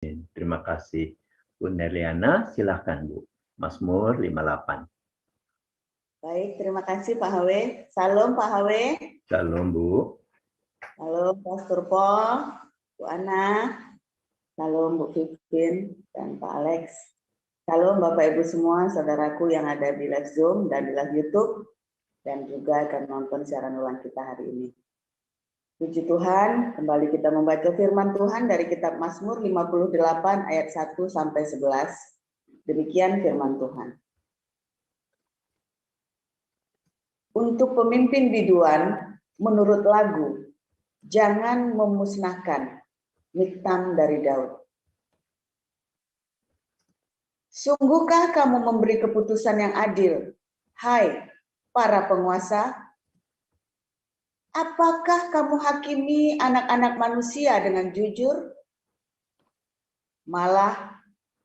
Terima kasih. Bu Nerliana, silahkan Bu. Mazmur 58. Baik, terima kasih Pak Hawe. Salam Pak Hawe. Shalom Bu. Halo Pastor Paul, Bu Ana, salam Bu Vivin dan Pak Alex. Salam Bapak Ibu semua, saudaraku yang ada di live Zoom dan di live YouTube, dan juga akan nonton siaran ulang kita hari ini. Puji Tuhan, kembali kita membaca firman Tuhan dari kitab Mazmur 58 ayat 1 sampai 11. Demikian firman Tuhan. Untuk pemimpin biduan, menurut lagu, jangan memusnahkan Miktam dari Daud. Sungguhkah kamu memberi keputusan yang adil, hai para penguasa? Apakah kamu hakimi anak-anak manusia dengan jujur? Malah,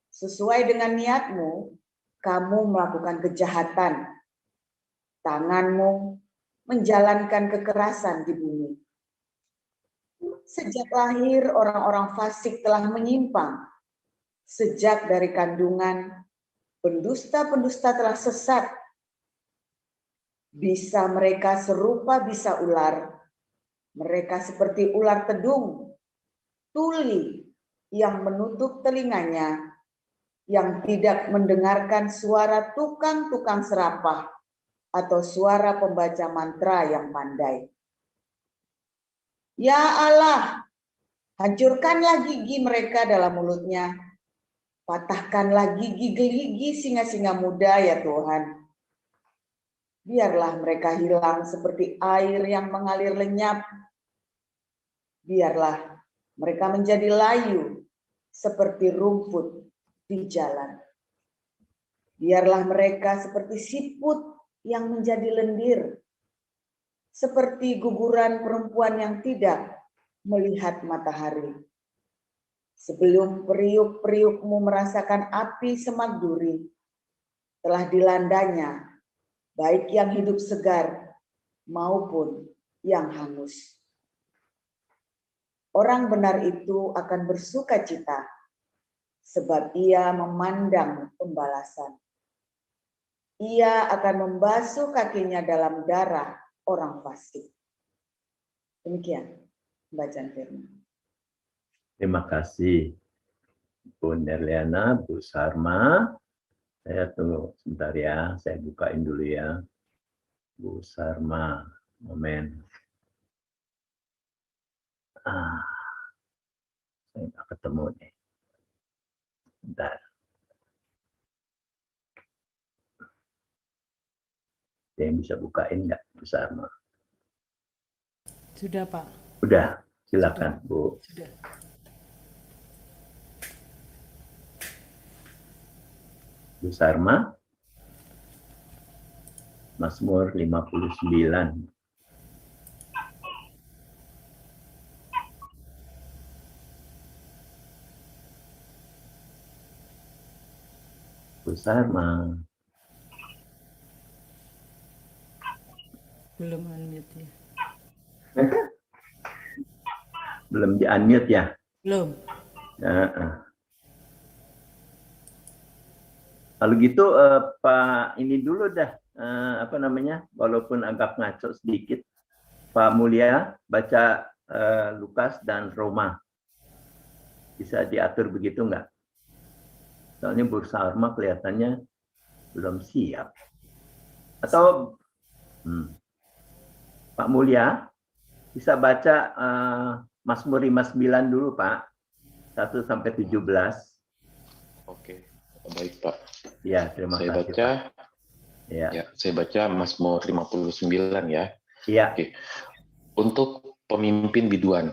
sesuai dengan niatmu, kamu melakukan kejahatan. Tanganmu menjalankan kekerasan di bumi. Sejak lahir, orang-orang fasik telah menyimpang. Sejak dari kandungan, pendusta-pendusta telah sesat. Bisa mereka serupa bisa ular. Mereka seperti ular tedung, tuli yang menutup telinganya, yang tidak mendengarkan suara tukang-tukang serapah atau suara pembaca mantra yang pandai. Ya Allah, hancurkanlah gigi mereka dalam mulutnya. Patahkanlah gigi-gigi singa-singa muda ya Tuhan. Biarlah mereka hilang seperti air yang mengalir lenyap. Biarlah mereka menjadi layu seperti rumput di jalan. Biarlah mereka seperti siput yang menjadi lendir, seperti guguran perempuan yang tidak melihat matahari. Sebelum periuk-periukmu merasakan api semak duri, telah dilandanya baik yang hidup segar maupun yang hangus. Orang benar itu akan bersuka cita, sebab ia memandang pembalasan. Ia akan membasuh kakinya dalam darah orang fasik. Demikian bacaan firman. Terima kasih Bu Nerliana, Bu Sarma. Saya tunggu sebentar ya, saya bukain dulu ya. Bu Sarma, momen. Saya nggak ketemu nih. Bentar. Ada yang bisa bukain nggak, Bu Sarma? Sudah, Pak. Udah, silakan Bu. Sudah. Bu Sarma, Mazmur 59. Bu Sarma. Belum unmute ya. Belum di-unmute ya? Belum. Kalau gitu Pak ini dulu dah, apa namanya, walaupun agak ngaco sedikit, Pak Mulia baca Lukas dan Roma. Bisa diatur begitu nggak? Soalnya Bu Sarma kelihatannya belum siap. Atau Pak Mulia bisa baca Mazmur 59 dulu Pak, 1 sampai 17. Oke, baik Pak. Ya, terima saya kasih. Baca, Pak. Ya. Ya, saya baca Mazmur 59 ya. Iya. Oke. Untuk pemimpin biduan,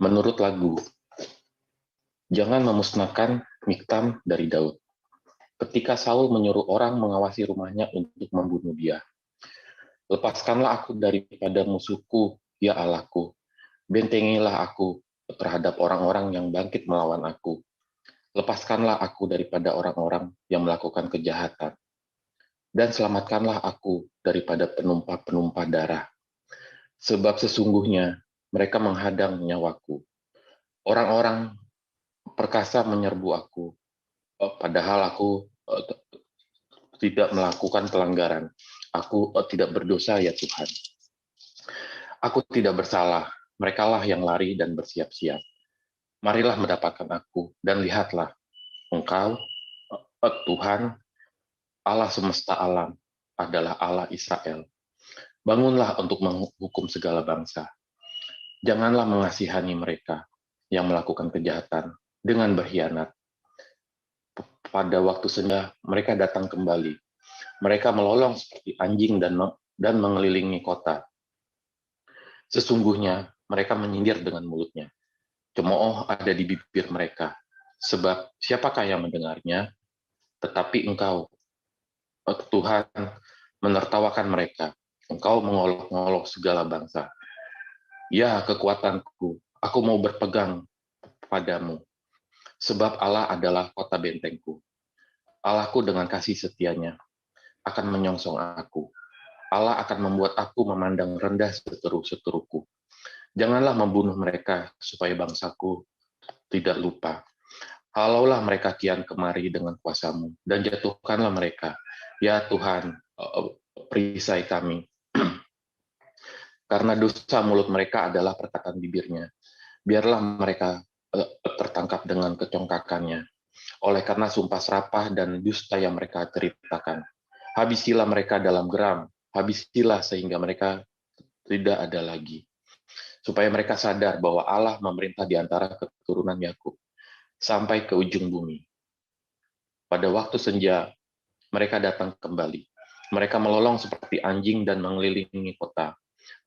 menurut lagu, jangan memusnahkan Miktam dari Daud. Ketika Saul menyuruh orang mengawasi rumahnya untuk membunuh dia. Lepaskanlah aku daripada musuhku, ya Allahku. Bentengilah aku terhadap orang-orang yang bangkit melawan aku. Lepaskanlah aku daripada orang-orang yang melakukan kejahatan. Dan selamatkanlah aku daripada penumpah-penumpah darah. Sebab sesungguhnya mereka menghadang nyawaku. Orang-orang perkasa menyerbu aku, padahal aku tidak melakukan pelanggaran. Aku tidak berdosa, ya Tuhan. Aku tidak bersalah, merekalah yang lari dan bersiap-siap. Marilah mendapatkan aku, dan lihatlah, Engkau, Tuhan, Allah semesta alam, adalah Allah Israel. Bangunlah untuk menghukum segala bangsa. Janganlah mengasihani mereka yang melakukan kejahatan dengan berkhianat. Pada waktu senja, mereka datang kembali. Mereka melolong seperti anjing dan mengelilingi kota. Sesungguhnya mereka menyindir dengan mulutnya. Cemooh ada di bibir mereka. Sebab siapakah yang mendengarnya? Tetapi Engkau, Tuhan, menertawakan mereka. Engkau mengolok-ngolok segala bangsa. Ya, kekuatanku, aku mau berpegang padamu. Sebab Allah adalah kota bentengku. Allahku dengan kasih setianya akan menyongsong aku. Allah akan membuat aku memandang rendah seteru-seteruku. Janganlah membunuh mereka supaya bangsaku tidak lupa. Halaulah mereka kian kemari dengan kuasamu, dan jatuhkanlah mereka. Ya Tuhan, perisai kami. Karena dosa mulut mereka adalah perkataan bibirnya. Biarlah mereka tertangkap dengan kecongkakannya. Oleh karena sumpah serapah dan dusta yang mereka ceritakan. Habisilah mereka dalam geram. Habisilah sehingga mereka tidak ada lagi. Supaya mereka sadar bahwa Allah memerintah di antara keturunan Yakub sampai ke ujung bumi. Pada waktu senja, mereka datang kembali. Mereka melolong seperti anjing dan mengelilingi kota.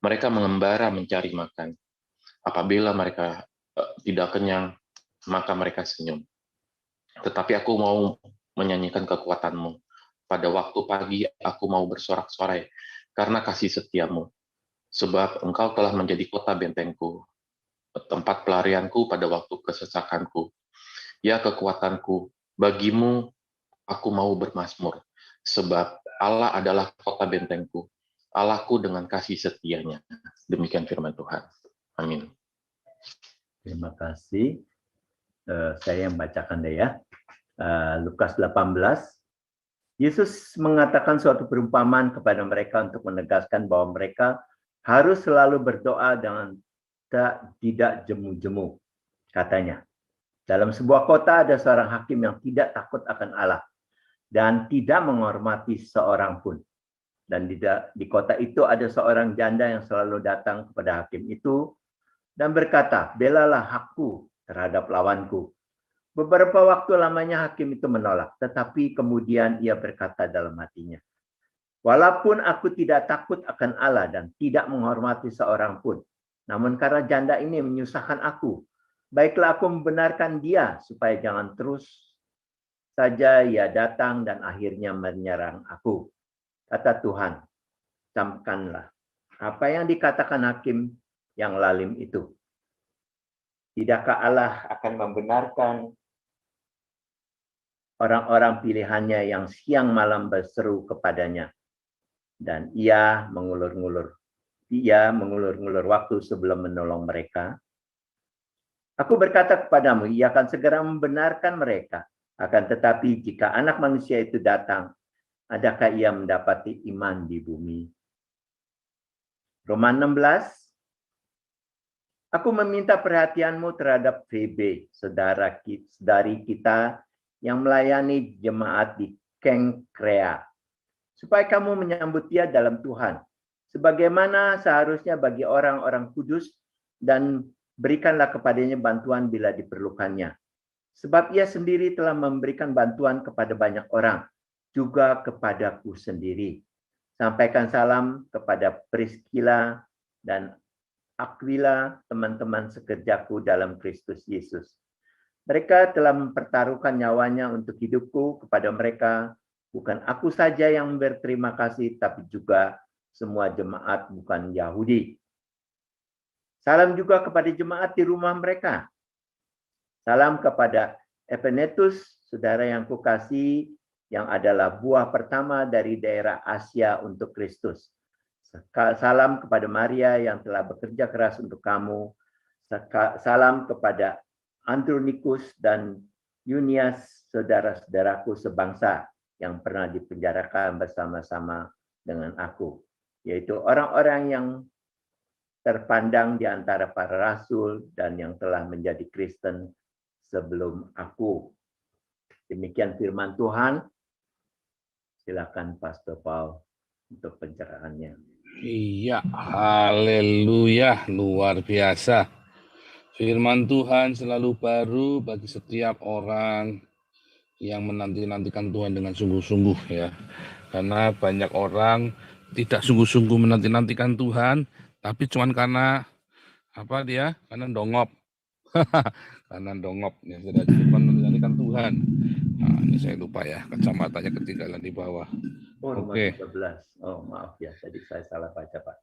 Mereka mengembara mencari makan. Apabila mereka tidak kenyang, maka mereka senyum. Tetapi aku mau menyanyikan kekuatanmu. Pada waktu pagi, aku mau bersorak-sorai karena kasih setiamu. Sebab engkau telah menjadi kota bentengku, tempat pelarianku pada waktu kesesakanku. Ya kekuatanku, bagimu aku mau bermazmur. Sebab Allah adalah kota bentengku, Allahku dengan kasih setianya. Demikian firman Tuhan. Amin. Terima kasih. Saya yang bacakan deh ya. Lukas 18. Yesus mengatakan suatu perumpamaan kepada mereka untuk menegaskan bahwa mereka harus selalu berdoa dengan tidak jemu-jemu. Katanya, dalam sebuah kota ada seorang hakim yang tidak takut akan Allah dan tidak menghormati seorang pun. Dan di kota itu ada seorang janda yang selalu datang kepada hakim itu dan berkata, belalah hakku terhadap lawanku. Beberapa waktu lamanya hakim itu menolak, tetapi kemudian ia berkata dalam hatinya, walaupun aku tidak takut akan Allah dan tidak menghormati seorang pun, namun karena janda ini menyusahkan aku, baiklah aku membenarkan dia supaya jangan terus saja ia datang dan akhirnya menyerang aku. Kata Tuhan, camkanlah apa yang dikatakan hakim yang lalim itu. Tidakkah Allah akan membenarkan orang-orang pilihannya yang siang malam berseru kepadanya, dan ia mengulur-ngulur waktu sebelum menolong mereka? Aku berkata kepadamu, ia akan segera membenarkan mereka. Akan tetapi jika anak manusia itu datang, adakah ia mendapati iman di bumi? Roma 16. Aku meminta perhatianmu terhadap Febe, saudari kita yang melayani jemaat di Kengkrea, supaya kamu menyambut dia dalam Tuhan, sebagaimana seharusnya bagi orang-orang kudus, dan berikanlah kepadanya bantuan bila diperlukannya. Sebab ia sendiri telah memberikan bantuan kepada banyak orang, juga kepadaku sendiri. Sampaikan salam kepada Priscilla dan Aquila, teman-teman sekerjaku dalam Kristus Yesus. Mereka telah mempertaruhkan nyawanya untuk hidupku. Kepada mereka, bukan aku saja yang berterima kasih, tapi juga semua jemaat bukan Yahudi. Salam juga kepada jemaat di rumah mereka. Salam kepada Epenetus, saudara yang kukasihi, yang adalah buah pertama dari daerah Asia untuk Kristus. Salam kepada Maria yang telah bekerja keras untuk kamu. Salam kepada Andronikus dan Yunias, saudara-saudaraku sebangsa yang pernah dipenjarakan bersama-sama dengan aku, yaitu orang-orang yang terpandang di antara para rasul dan yang telah menjadi Kristen sebelum aku. Demikian firman Tuhan. Silakan Pastor Paul untuk pencerahannya. Iya, haleluya, luar biasa. Firman Tuhan selalu baru bagi setiap orang yang menanti-nantikan Tuhan dengan sungguh-sungguh ya. Karena banyak orang tidak sungguh-sungguh menanti-nantikan Tuhan, tapi cuman karena apa dia? Karena dongop. Karena dongop ya, tidak cuman menantikan Tuhan. Nah, ini saya lupa ya, kacamatanya ketinggalan di bawah. Oh, nomor Oke. 13. Oh, maaf ya, tadi saya salah baca, Pak.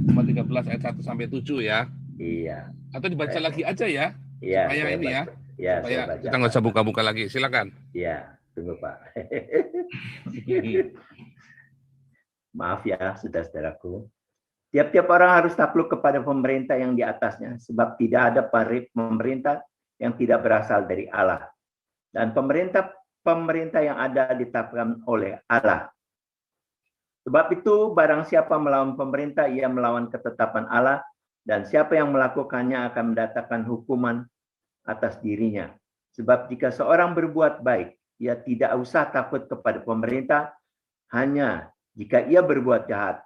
Nomor 13 ayat 1 sampai 7 ya. Iya. Atau dibaca lagi aja ya. Iya, Supaya saya ini baca. ya. Ya, Supaya saya baca. kita nggak usah buka-buka lagi. Silakan. Iya, tunggu Pak. Maaf ya, saudara-saudaraku. Tiap-tiap orang harus takluk kepada pemerintah yang di atasnya, sebab tidak ada pemerintah yang tidak berasal dari Allah. Dan pemerintah yang ada ditetapkan oleh Allah. Sebab itu, barang siapa melawan pemerintah, ia melawan ketetapan Allah, dan siapa yang melakukannya akan mendatangkan hukuman atas dirinya. Sebab jika seorang berbuat baik, ia tidak usah takut kepada pemerintah, hanya jika ia berbuat jahat.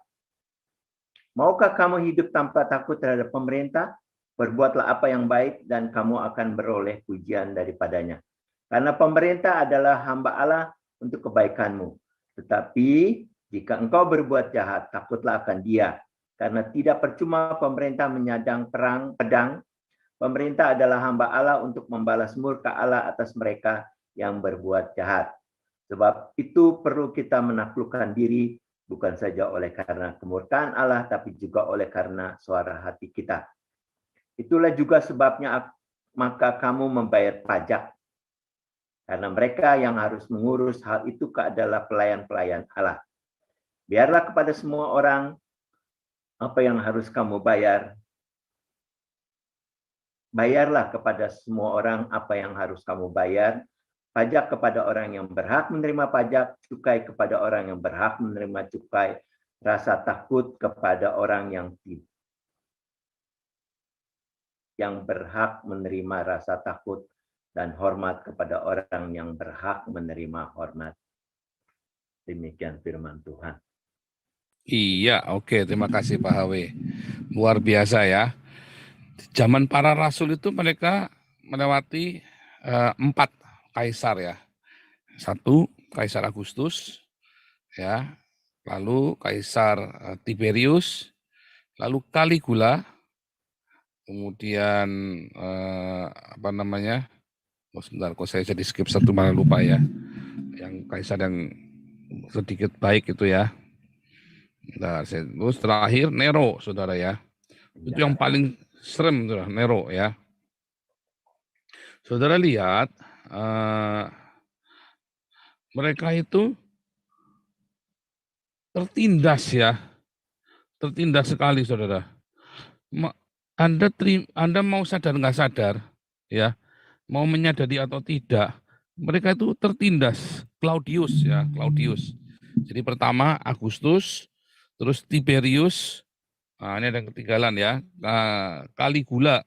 Maukah kamu hidup tanpa takut terhadap pemerintah? Berbuatlah apa yang baik dan kamu akan beroleh pujian daripadanya. Karena pemerintah adalah hamba Allah untuk kebaikanmu. Tetapi jika engkau berbuat jahat, takutlah akan dia. Karena tidak percuma pemerintah menyadang pedang. Pemerintah adalah hamba Allah untuk membalas murka Allah atas mereka yang berbuat jahat. Sebab itu perlu kita menaklukkan diri, bukan saja oleh karena kemurkaan Allah, tapi juga oleh karena suara hati kita. Itulah juga sebabnya maka kamu membayar pajak. Karena mereka yang harus mengurus hal itu adalah pelayan-pelayan Allah. Biarlah kepada semua orang apa yang harus kamu bayar. Bayarlah kepada semua orang apa yang harus kamu bayar. Pajak kepada orang yang berhak menerima pajak, cukai kepada orang yang berhak menerima cukai, rasa takut kepada orang yang berhak menerima rasa takut, dan hormat kepada orang yang berhak menerima hormat. Demikian firman Tuhan. Iya, oke. Terima kasih Pak HW. Luar biasa ya. Zaman para rasul itu mereka melewati 4 kaisar ya. 1, Kaisar Agustus, ya. Lalu Kaisar Tiberius, lalu Caligula, kemudian apa namanya? Oh, sebentar, kok saya jadi skip satu malah lupa ya. Yang kaisar yang sedikit baik itu ya. Nah, terus terakhir Nero, saudara ya. Itu yang paling serem, saudara, Nero ya. Saudara lihat, mereka itu tertindas ya. Tertindas sekali, saudara. Anda mau sadar nggak sadar, ya, mau menyadari atau tidak, mereka itu tertindas. Claudius ya, Claudius. Jadi pertama Agustus, terus Tiberius, nah ini ada yang ketinggalan ya, Caligula,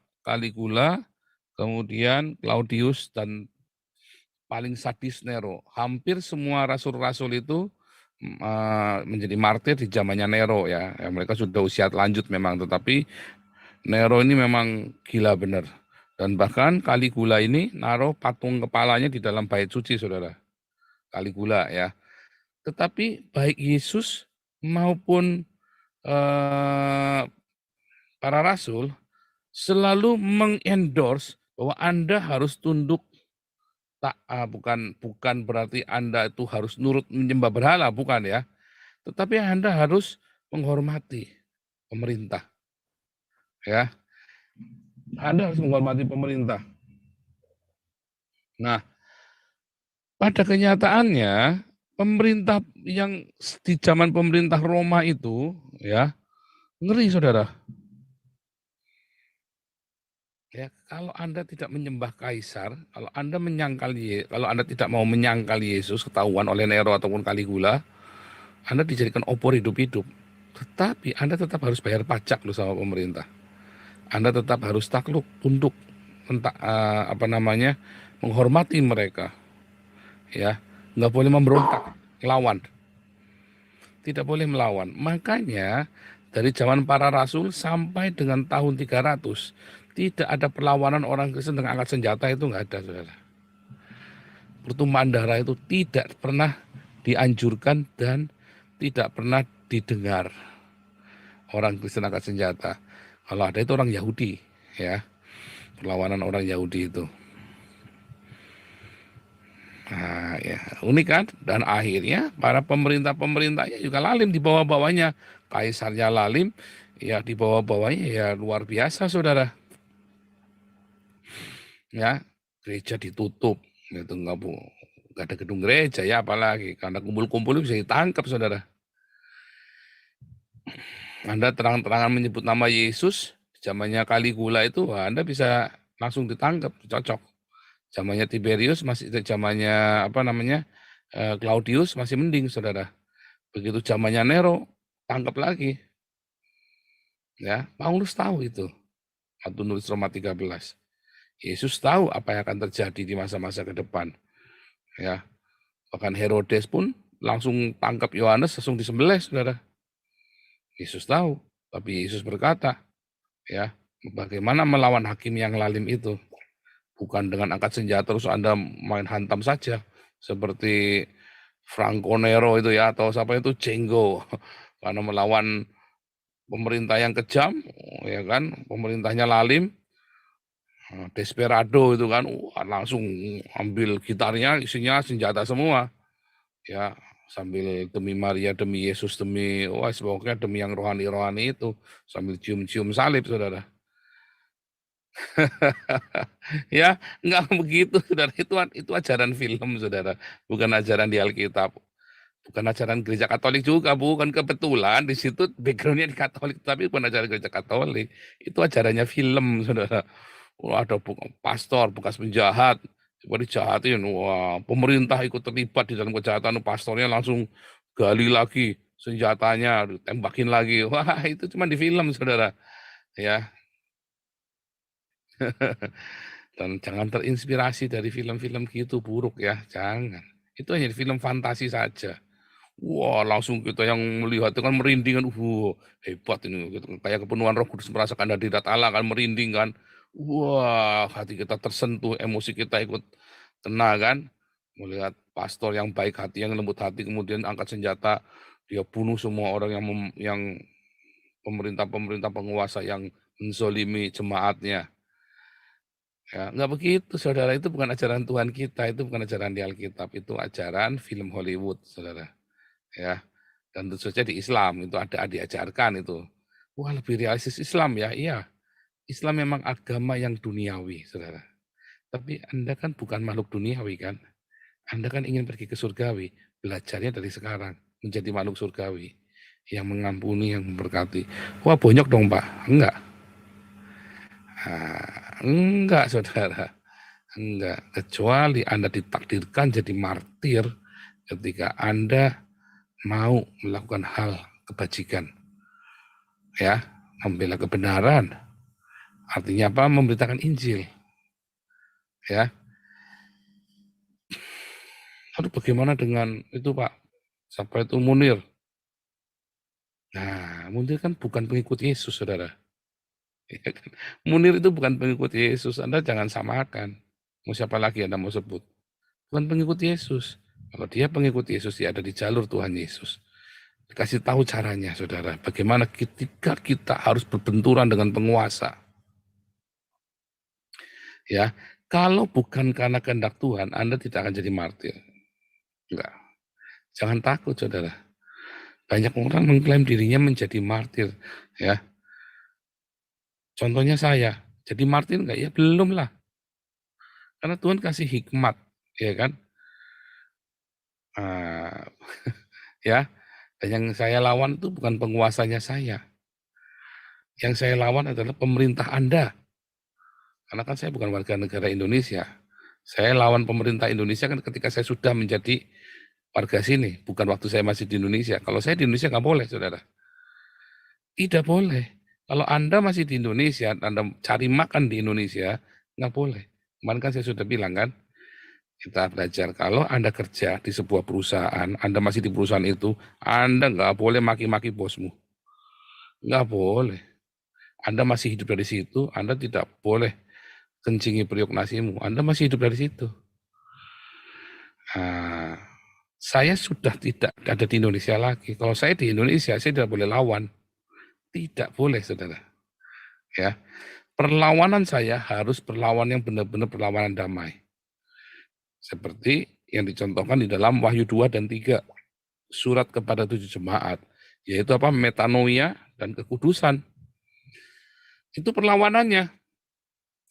kemudian Claudius, dan paling sadis Nero. Hampir semua rasul-rasul itu menjadi martir di zamannya Nero ya. Mereka sudah usia lanjut memang, tetapi Nero ini memang gila benar. Dan bahkan Caligula ini naruh patung kepalanya di dalam bait suci, saudara. Caligula ya. Tetapi baik Yesus maupun para rasul selalu mengendorse bahwa Anda harus tunduk, bukan berarti Anda itu harus nurut menyembah berhala, bukan ya. Tetapi Anda harus menghormati pemerintah. Ya. Anda harus menghormati pemerintah. Nah, pada kenyataannya pemerintah yang di zaman pemerintah Roma itu ya ngeri, saudara. Ya, kalau Anda tidak menyembah kaisar, kalau Anda kalau Anda tidak mau menyangkal Yesus ketahuan oleh Nero ataupun Caligula, Anda dijadikan opor hidup-hidup. Tetapi Anda tetap harus bayar pajak loh sama pemerintah. Anda tetap harus takluk, tunduk, menghormati mereka, ya, nggak boleh memberontak, lawan, tidak boleh melawan. Makanya dari zaman para rasul sampai dengan tahun 300 tidak ada perlawanan orang Kristen dengan angkat senjata, itu nggak ada, saudara. Pertumpahan darah itu tidak pernah dianjurkan dan tidak pernah didengar orang Kristen angkat senjata. Kalau ada itu orang Yahudi, ya, perlawanan orang Yahudi itu. Nah, ya, unik kan? Dan akhirnya para pemerintah-pemerintahnya juga lalim di bawah-bawahnya. Kaisarnya lalim, ya di bawah-bawahnya ya luar biasa, saudara. Ya, gereja ditutup, gitu nggak ada gedung gereja ya, apalagi karena kumpul-kumpul bisa ditangkap, saudara. Anda terang-terangan menyebut nama Yesus, zamannya Caligula itu, wah, Anda bisa langsung ditangkap, cocok. Zamannya Tiberius zamannya Claudius masih mending, saudara. Begitu zamannya Nero, tangkap lagi. Ya, Paulus tahu itu. Waktu nulis Roma 13. Yesus tahu apa yang akan terjadi di masa-masa ke depan. Ya, bahkan Herodes pun langsung tangkap Yohanes, langsung disembelih, saudara. Yesus tahu, tapi Yesus berkata, ya, bagaimana melawan hakim yang lalim itu? Bukan dengan angkat senjata terus Anda main hantam saja, seperti Franco Nero itu ya, atau siapa itu Django, karena melawan pemerintah yang kejam, ya kan, pemerintahnya lalim, desperado itu kan, langsung ambil gitarnya isinya senjata semua, ya, sambil demi Maria, demi Yesus, demi pokoknya demi yang rohani-rohani itu, sambil cium-cium salib, saudara. Ya, enggak begitu, saudara. Itu ajaran film, saudara, bukan ajaran di Alkitab. Bukan ajaran gereja Katolik juga, bukan kebetulan di situ backgroundnya di Katolik, tapi bukan ajaran gereja Katolik. Itu ajarannya film, saudara. Wah, ada pastor bekas penjahat, coba dijahatin. Wah, pemerintah ikut terlibat di dalam kejahatan, pastornya langsung gali lagi senjatanya, tembakin lagi. Wah, itu cuma di film, saudara. Ya, dan jangan terinspirasi dari film-film gitu, buruk ya, jangan. Itu hanya film fantasi saja. Wah, langsung kita yang melihat itu kan merinding kan, hebat ini, gitu. Kayak kepenuhan Roh Kudus, merasakan hadirat Allah kan, merinding kan. Wah, hati kita tersentuh, emosi kita ikut kena kan. Melihat pastor yang baik hati, yang lembut hati, kemudian angkat senjata, dia bunuh semua orang yang pemerintah-pemerintah penguasa yang menzolimi jemaatnya. Ya, enggak begitu, saudara. Itu bukan ajaran Tuhan kita, itu bukan ajaran di Alkitab, itu ajaran film Hollywood, saudara. Ya, dan tentu saja di Islam itu ada diajarkan itu. Wah, lebih realistis Islam ya, iya. Islam memang agama yang duniawi, saudara. Tapi Anda kan bukan makhluk duniawi kan? Anda kan ingin pergi ke surgawi, belajarnya dari sekarang menjadi makhluk surgawi yang mengampuni, yang memberkati. Wah, bonyok dong, Pak. Enggak. Enggak, saudara. Enggak. Kecuali Anda ditakdirkan jadi martir ketika Anda mau melakukan hal kebajikan. Ya, membela kebenaran. Artinya apa? Memberitakan Injil. Ya. Lalu bagaimana dengan itu, Pak? Siapa itu Munir? Nah, Munir kan bukan pengikut Yesus, saudara. Ya kan? Munir itu bukan pengikut Yesus. Anda jangan samakan. Mau siapa lagi Anda mau sebut? Bukan pengikut Yesus. Kalau dia pengikut Yesus, dia ada di jalur Tuhan Yesus. Kasih tahu caranya, saudara. Bagaimana ketika kita harus berbenturan dengan penguasa. Ya, kalau bukan karena kehendak Tuhan, Anda tidak akan jadi martir. Enggak. Jangan takut, saudara. Banyak orang mengklaim dirinya menjadi martir, ya. Contohnya saya, jadi martir enggak? Ya belum lah. Karena Tuhan kasih hikmat, ya kan? Ya, dan yang saya lawan itu bukan penguasanya saya. Yang saya lawan adalah pemerintah Anda. Karena kan saya bukan warga negara Indonesia. Saya lawan pemerintah Indonesia kan ketika saya sudah menjadi warga sini, bukan waktu saya masih di Indonesia. Kalau saya di Indonesia nggak boleh, saudara. Tidak boleh. Kalau Anda masih di Indonesia, Anda cari makan di Indonesia, nggak boleh. Kemarin kan saya sudah bilang kan, kita belajar kalau Anda kerja di sebuah perusahaan, Anda masih di perusahaan itu, Anda nggak boleh maki-maki bosmu. Nggak boleh. Anda masih hidup dari situ, Anda tidak boleh kencingi periuk nasimu. Anda masih hidup dari situ. Nah, saya sudah tidak ada di Indonesia lagi. Kalau saya di Indonesia, saya tidak boleh lawan. Tidak boleh, saudara. Ya, perlawanan saya harus perlawanan yang benar-benar perlawanan damai. Seperti yang dicontohkan di dalam Wahyu 2 dan 3, surat kepada 7 jemaat, yaitu apa? Metanoia dan kekudusan. Itu perlawanannya.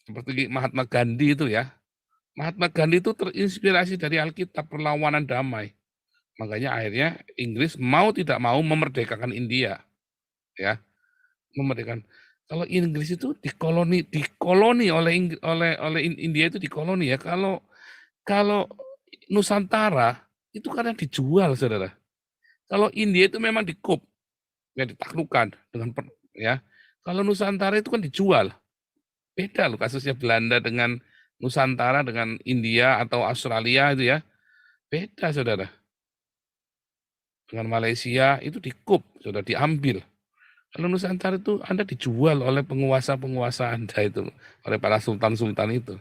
Seperti Mahatma Gandhi itu ya. Mahatma Gandhi itu terinspirasi dari Alkitab, perlawanan damai. Makanya akhirnya Inggris mau tidak mau memerdekakan India. Ya, memerdekakan. Kalau Inggris itu dikoloni oleh India itu dikoloni ya. Kalau Nusantara itu kadang dijual, saudara. Kalau India itu memang dikup, ya ditaklukkan dengan ya. Kalau Nusantara itu kan dijual. Beda loh kasusnya Belanda dengan Nusantara dengan India atau Australia itu ya. Beda, saudara. Dengan Malaysia itu dikup, sudah diambil. Kalau Nusantara itu Anda dijual oleh penguasa-penguasa Anda itu, oleh para sultan-sultan itu.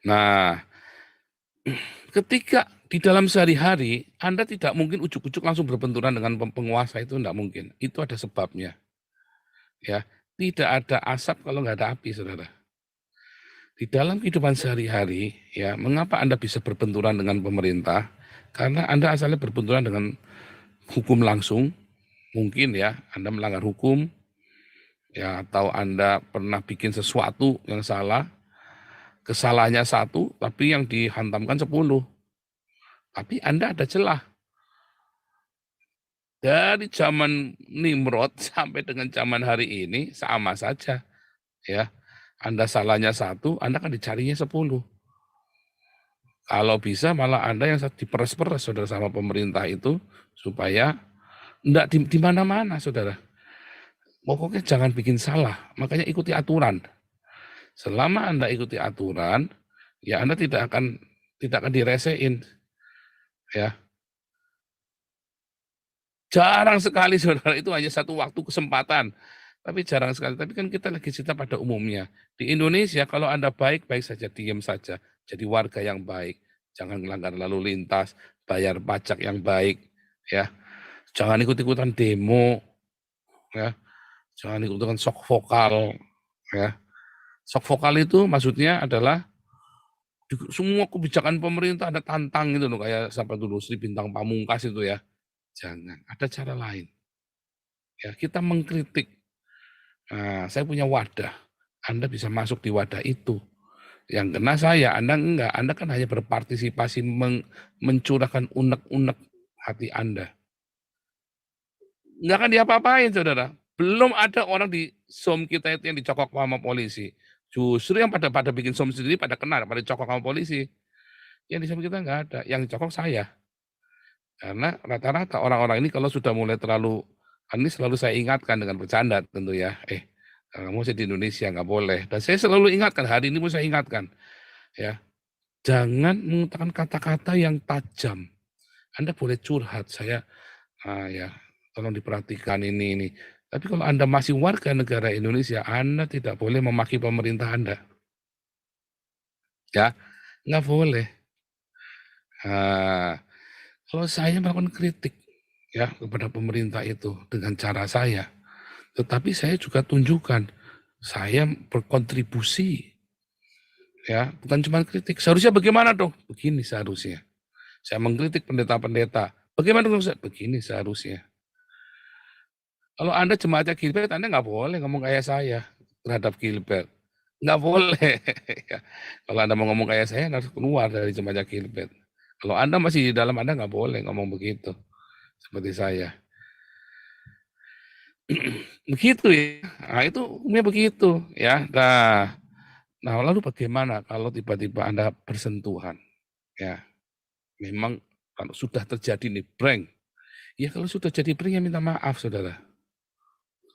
Nah, ketika di dalam sehari-hari, Anda tidak mungkin ujuk-ujuk langsung berbenturan dengan penguasa itu, tidak mungkin. Itu ada sebabnya. Ya, tidak ada asap kalau nggak ada api, saudara. Di dalam kehidupan sehari-hari, ya, mengapa Anda bisa berbenturan dengan pemerintah? Karena Anda asalnya berbenturan dengan hukum langsung, mungkin ya, Anda melanggar hukum, ya, atau Anda pernah bikin sesuatu yang salah, kesalahannya satu, tapi yang dihantamkan 10. Tapi Anda ada celah. Dari zaman Nimrod sampai dengan zaman hari ini sama saja. Ya, Anda salahnya satu, Anda kan dicarinya 10. Kalau bisa malah Anda yang diperes-peres, saudara, sama pemerintah itu supaya enggak di mana-mana, saudara. Pokoknya jangan bikin salah, makanya ikuti aturan. Selama Anda ikuti aturan, ya Anda tidak akan diresein, ya. Jarang sekali, saudara, itu hanya satu waktu kesempatan. Tapi jarang sekali. Tapi kan kita lagi cerita pada umumnya. Di Indonesia kalau Anda baik-baik saja, diam saja. Jadi warga yang baik. Jangan melanggar lalu lintas, bayar pajak yang baik, ya. Jangan ikut-ikutan demo, ya. Jangan ikut-ikutan sok vokal, ya. Sok vokal itu maksudnya adalah semua kebijakan pemerintah Anda tantang gitu loh, kayak siapa dulu Sri Bintang Pamungkas itu ya. Jangan, ada cara lain. Ya, kita mengkritik. Nah, saya punya wadah. Anda bisa masuk di wadah itu. Yang kena saya, Anda enggak. Anda kan hanya berpartisipasi mencurahkan unek-unek hati Anda. Enggak akan diapa-apain, saudara. Belum ada orang di SOM kita itu yang dicokok sama polisi. Justru yang pada bikin SOM sendiri pada kena, pada dicokok sama polisi. Yang di SOM kita enggak ada. Yang dicokok saya. Karena rata-rata orang-orang ini kalau sudah mulai terlalu, ini selalu saya ingatkan dengan bercanda tentu ya. Kamu masih di Indonesia, nggak boleh. Dan saya selalu ingatkan, hari ini pun saya ingatkan. Ya, jangan menggunakan kata-kata yang tajam. Anda boleh curhat, saya, ya, tolong diperhatikan ini. Tapi kalau Anda masih warga negara Indonesia, Anda tidak boleh memaki pemerintah Anda. Ya, nggak boleh. Kalau saya melakukan kritik ya kepada pemerintah itu dengan cara saya, tetapi saya juga tunjukkan saya berkontribusi, ya, bukan cuma kritik. Seharusnya bagaimana dong? Begini seharusnya. Saya mengkritik pendeta-pendeta. Bagaimana dong? Begini seharusnya. Kalau Anda jemaatnya Gilbert, Anda nggak boleh ngomong kayak saya terhadap Gilbert. Nggak boleh. Kalau Anda mau ngomong kayak saya, harus keluar dari jemaatnya Gilbert. Kalau Anda masih di dalam, Anda nggak boleh ngomong begitu. Seperti saya. Begitu ya. Nah, itu hukumnya begitu ya. Nah, lalu bagaimana kalau tiba-tiba Anda bersentuhan? Ya, memang kalau sudah terjadi nih prank, ya kalau sudah jadi prank ya minta maaf saudara.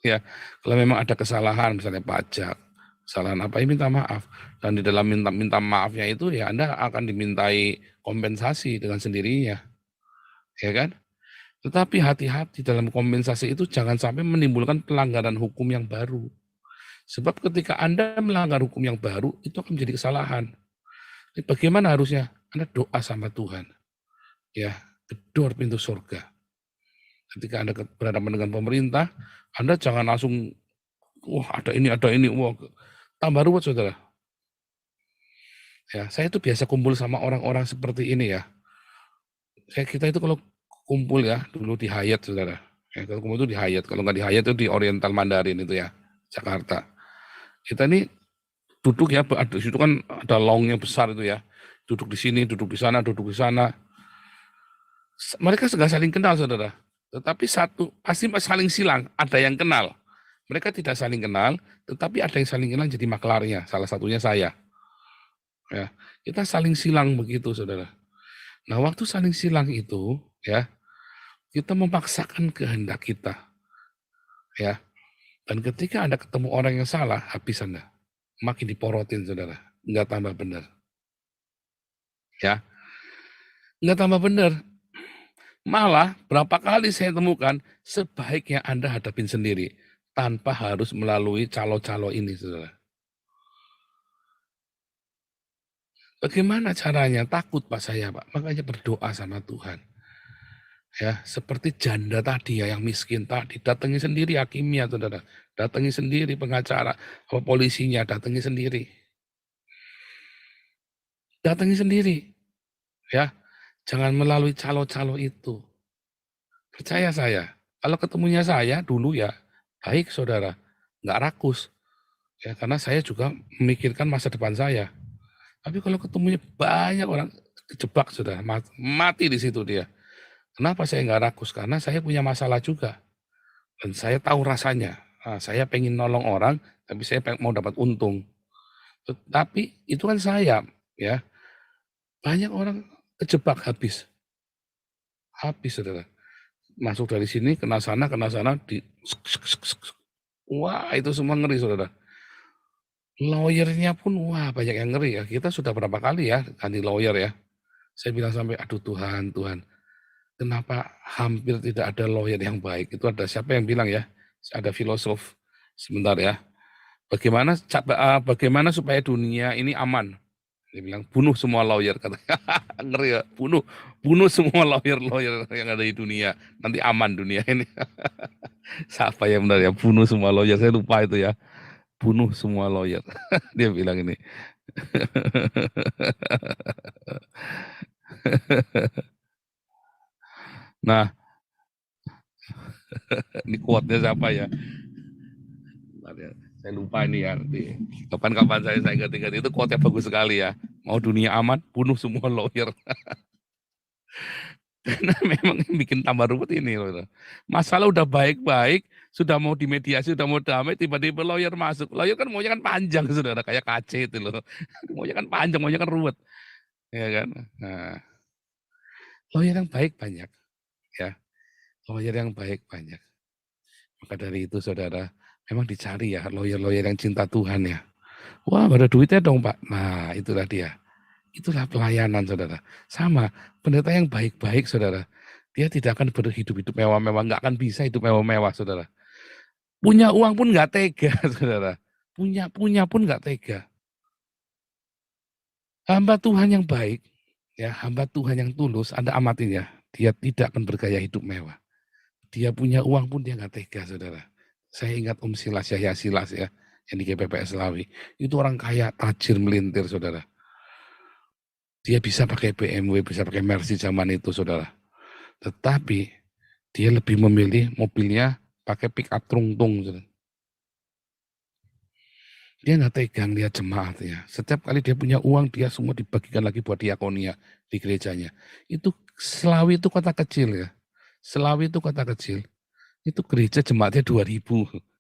Ya, kalau memang ada kesalahan misalnya pajak, kesalahan apa ya minta maaf. Dan di dalam minta maafnya itu ya Anda akan dimintai kompensasi dengan sendirinya, ya kan? Tetapi hati-hati dalam kompensasi itu jangan sampai menimbulkan pelanggaran hukum yang baru. Sebab ketika Anda melanggar hukum yang baru, itu akan menjadi kesalahan. Bagaimana harusnya? Anda doa sama Tuhan. Ya, gedor pintu surga. Ketika Anda berhadapan dengan pemerintah, Anda jangan langsung, wah ada ini, wah tambah ruwet saudara. Ya, saya itu biasa kumpul sama orang-orang seperti ini ya. Kita itu kalau kumpul ya, dulu di Hyatt saudara. Ya, kalau kumpul itu di Hyatt, kalau nggak di Hyatt itu di Oriental Mandarin itu ya, Jakarta. Kita ini duduk ya, di situ kan ada longnya besar itu ya. Duduk di sini, duduk di sana, duduk di sana. Mereka nggak saling kenal saudara. Tetapi pasti saling silang, ada yang kenal. Mereka tidak saling kenal, tetapi ada yang saling kenal jadi maklarnya. Salah satunya saya. Ya, kita saling silang begitu, saudara. Nah, waktu saling silang itu, ya, kita memaksakan kehendak kita, ya. Dan ketika Anda ketemu orang yang salah, habis Anda. Makin diporotin, saudara. Nggak tambah benar. Ya, nggak tambah benar. Malah, berapa kali saya temukan, sebaiknya Anda hadapin sendiri, tanpa harus melalui calo-calo ini, saudara. Bagaimana caranya? Takut Pak saya Pak, makanya berdoa sama Tuhan. Ya, seperti janda tadi ya yang miskin tadi, datangi sendiri hakimnya saudara, datangi sendiri pengacara, apa polisinya, datangi sendiri. Datangi sendiri, ya. Jangan melalui calo-calo itu. Percaya saya, kalau ketemunya saya dulu ya, baik saudara, nggak rakus. Ya, karena saya juga memikirkan masa depan saya. Tapi kalau ketemunya banyak orang, kejebak sudah, mati di situ dia. Kenapa saya nggak rakus? Karena saya punya masalah juga. Dan saya tahu rasanya. Nah, saya pengen nolong orang, tapi saya mau dapat untung. Tapi itu kan saya, ya. Banyak orang kejebak habis. Habis, saudara. Masuk dari sini, kena sana, di... Wah, itu semua ngeri, saudara. Lawyernya pun, wah banyak yang ngeri ya. Kita sudah berapa kali ya ganti lawyer ya. Saya bilang sampai, aduh Tuhan, kenapa hampir tidak ada lawyer yang baik? Itu ada siapa yang bilang ya? Ada filosof. Sebentar ya. Bagaimana supaya dunia ini aman? Dia bilang bunuh semua lawyer katanya. Ngeri ya, bunuh semua lawyer yang ada di dunia. Nanti aman dunia ini. Siapa yang benar ya? Bunuh semua lawyer. Saya lupa itu ya. Bunuh semua lawyer. Dia bilang ini. Nah, ini quote-nya siapa ya? Saya lupa ini ya. Kapan-kapan saya ingat-ingat itu quote-nya bagus sekali ya. Mau dunia aman, bunuh semua lawyer. Karena memang yang bikin tambah ruwet ini loh. Masalah udah baik-baik, sudah mau dimediasi, sudah mau damai, tiba-tiba lawyer masuk. Lawyer kan maunya kan panjang, saudara, kayak KC itu loh. Maunya kan panjang, maunya kan ruwet. Ya kan? Nah, lawyer yang baik banyak. Ya, lawyer yang baik banyak. Maka dari itu saudara, memang dicari ya lawyer-lawyer yang cinta Tuhan ya. Wah, ada duitnya dong Pak. Nah, itulah dia. Itulah pelayanan saudara. Sama, pendeta yang baik-baik saudara. Dia tidak akan berhidup-hidup mewah-mewah, nggak akan bisa hidup mewah-mewah saudara. Punya uang pun nggak tega saudara. Punya pun nggak tega. Hamba Tuhan yang baik, ya hamba Tuhan yang tulus, Anda amatin ya. Dia tidak akan bergaya hidup mewah. Dia punya uang pun dia nggak tega saudara. Saya ingat Silas Yahya Silas ya, yang di GPPS Lawi. Itu orang kaya, tajir melintir saudara. Dia bisa pakai BMW, bisa pakai Mercy zaman itu, saudara. Tetapi dia lebih memilih mobilnya pakai pick up trung-tung. Saudara. Dia nggak tegang lihat jemaatnya. Setiap kali dia punya uang, dia semua dibagikan lagi buat diakonia di gerejanya. Itu Selawi itu kota kecil ya. Selawi itu kota kecil. Itu gereja jemaatnya 2.000.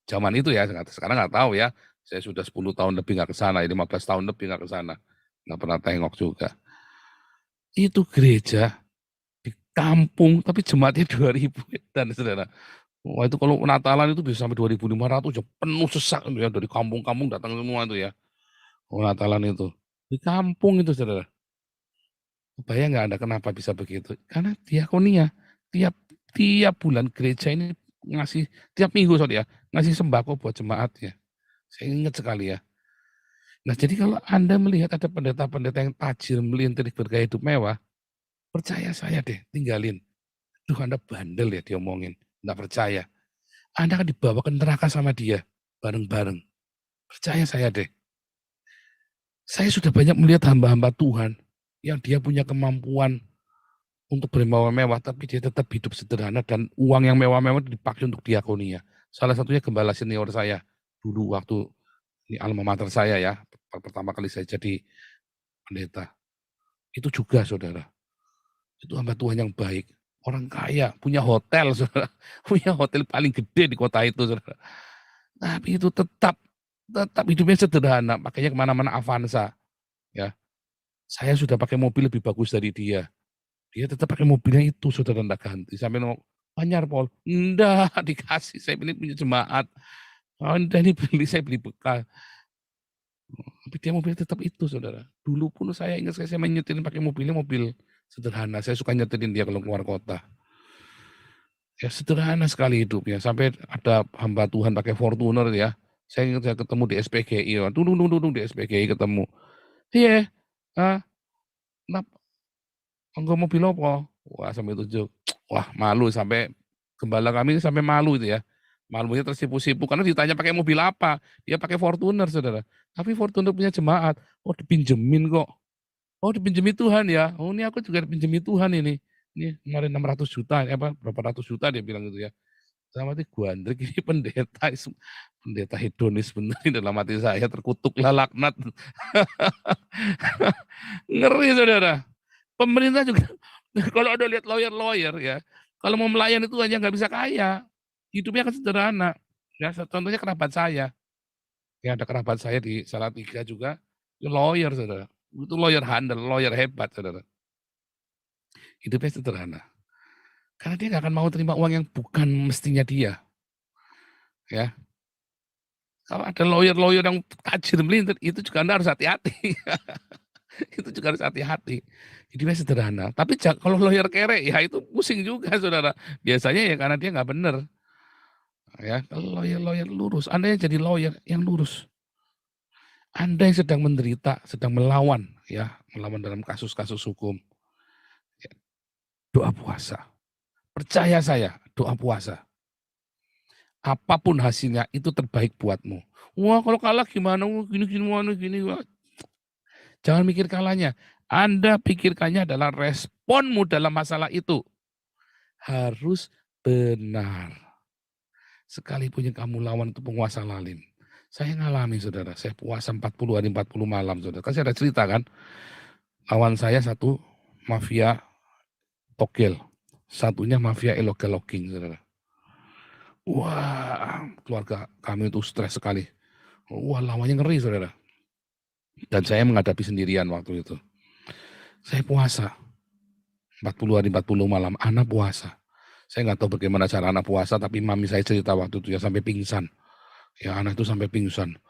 Zaman itu ya, sekarang nggak tahu ya. Saya sudah 10 tahun lebih nggak ke sana, 15 tahun lebih nggak ke sana. Nggak pernah tengok juga. Itu gereja di kampung, tapi jemaatnya 2.000 dan saudara. Wah itu kalau Natalan itu bisa sampai 2.500 ya penuh sesak ya dari kampung-kampung datang semua itu ya. Oh, Natalan itu di kampung itu saudara. Kebayang nggak Anda kenapa bisa begitu? Karena diakonia tiap tiap bulan gereja ini ngasih tiap minggu sorry ya ngasih sembako buat jemaatnya. Saya ingat sekali ya. Nah jadi kalau Anda melihat ada pendeta-pendeta yang tajir melintir bergaya hidup mewah, percaya saya deh tinggalin. Duh Anda bandel ya diomongin, nggak percaya. Anda akan dibawa ke neraka sama dia bareng-bareng. Percaya saya deh. Saya sudah banyak melihat hamba-hamba Tuhan yang dia punya kemampuan untuk bermewah-mewah, tapi dia tetap hidup sederhana dan uang yang mewah-mewah dipakai untuk diakonia. Salah satunya gembala senior saya dulu waktu ini alma mater saya ya, pertama kali saya jadi pendeta. Itu juga saudara, itu hamba Tuhan yang baik. Orang kaya, punya hotel saudara, punya hotel paling gede di kota itu saudara. Tapi itu tetap hidupnya sederhana, makanya kemana-mana Avanza. Ya, saya sudah pakai mobil lebih bagus dari dia. Dia tetap pakai mobilnya itu, saudara enggak ganti. Sampai mau Anyar Pol, enggak dikasih. Saya beli punya jemaat. Oh, enggak ini beli, saya beli bekal. Tapi dia mobil tetap itu, saudara. Dulu pun saya ingat saya menyetir pakai mobilnya mobil sederhana. Saya suka nyetirin dia kalau keluar kota. Ya sederhana sekali hidupnya. Sampai ada hamba Tuhan pakai Fortuner ya. Saya ingat saya ketemu di SPGI. Dung di SPGI ketemu. Iya, ah, enggak mobil apa? Wah sampai tunjuk. Wah malu sampai gembala kami sampai malu itu ya. Malunya tersipu-sipu karena ditanya pakai mobil apa. Dia pakai Fortuner saudara. Tapi Fortuner punya jemaat. Oh dipinjemin kok. Oh dipinjemi Tuhan ya. Oh ini aku juga dipinjemi Tuhan ini. Ini kemarin 600 juta. Apa berapa ratus juta dia bilang gitu ya. Sama hati gandrik ini pendeta hedonis bener ini dalam hati saya terkutuklah laknat. Ngeri saudara. Pemerintah juga kalau ada lihat lawyer ya, kalau mau melayani itu hanya nggak bisa kaya, hidupnya kan sederhana. Ya, contohnya kerabat saya, ya ada kerabat saya di Salatiga juga, lawyer saudara, itu lawyer handal, lawyer hebat saudara. Hidupnya sederhana, karena dia nggak akan mau terima uang yang bukan mestinya dia. Ya, kalau ada lawyer yang tajir melintir, itu juga Anda harus hati-hati. Itu juga harus hati-hati. Hidupnya sederhana. Tapi kalau lawyer kere, ya itu pusing juga, saudara. Biasanya ya karena dia nggak benar. Ya, kalau lawyer lurus, Anda yang jadi lawyer yang lurus. Anda yang sedang menderita, sedang melawan, ya, melawan dalam kasus-kasus hukum. Ya, doa puasa. Percaya saya, doa puasa. Apapun hasilnya itu terbaik buatmu. Wah, kalau kalah gimana? Gini. Jangan mikir kalahnya. Anda pikirkannya adalah responmu dalam masalah itu. Harus benar. Sekalipun yang kamu lawan itu penguasa lalim. Saya ngalami saudara, saya puasa 40 hari 40 malam saudara. Kan saya ada cerita kan. Lawan saya satu mafia togel. Satunya mafia elok-eloking saudara. Wah, keluarga kami itu stres sekali. Wah, lawannya ngeri saudara. Dan saya menghadapi sendirian waktu itu. Saya puasa. 40 hari 40 malam, anak puasa. Saya nggak tahu bagaimana cara anak puasa, tapi mami saya cerita waktu itu ya sampai pingsan. Ya anak itu sampai pingsan.